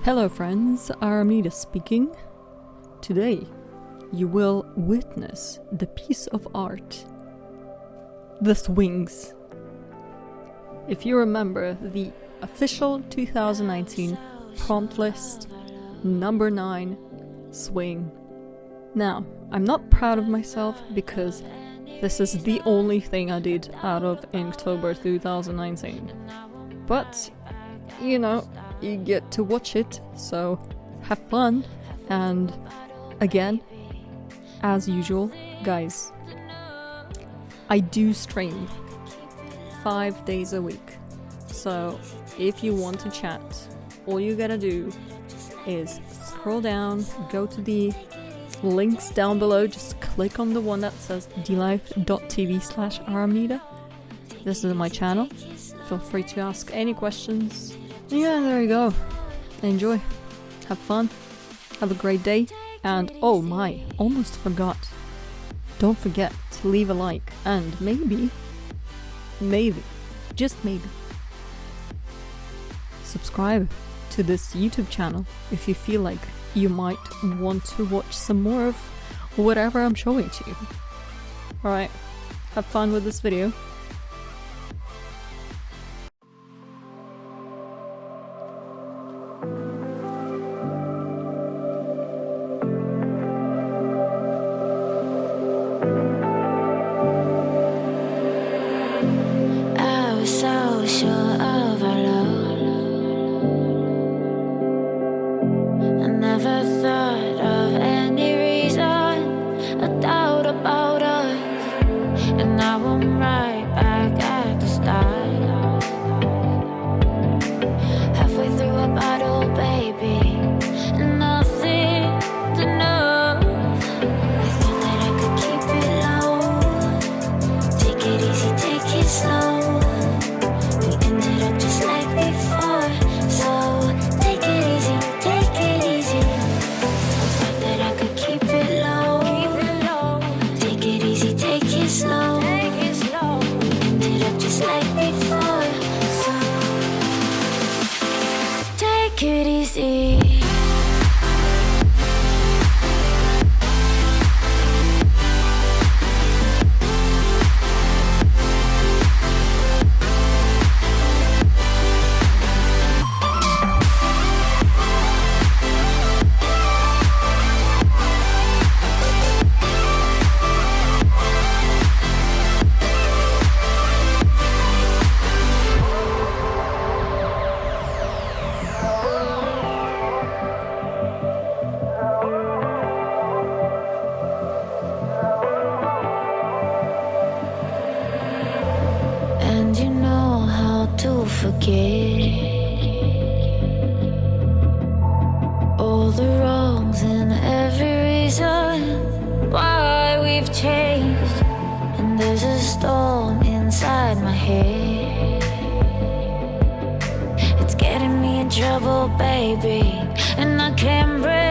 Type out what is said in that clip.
Hello friends, Aramnida speaking. Today you will witness the piece of art, the swings. If you remember the official 2019 prompt list, number 9, swing. Now, I'm not proud of myself because this is the only thing I did out of Inktober 2019. But, you know, you get to watch it, so have fun. And again, as usual, guys, I do stream 5 days a week. So if you want to chat, all you gotta do is scroll down, go to the links down below, just click on the one that says dlife.tv/Aramnida. This is my channel. Feel free to ask any questions. Yeah, there you go. Enjoy. Have fun. Have a great day. And oh my, almost forgot. Don't forget to leave a like and maybe, just maybe, subscribe to this YouTube channel if you feel like you might want to watch some more of whatever I'm showing to you. Alright, have fun with this video. So sure of our love, I never thought of any reason, a doubt about us, and now I'm right back at the start. Halfway through a bottle, baby, and nothing to know. I thought that I could keep it low, take it easy, take it slow. Take it easy. And you know how to forget all the wrongs and every reason why we've changed. And there's a storm inside my head, it's getting me in trouble, baby, and I can't breathe.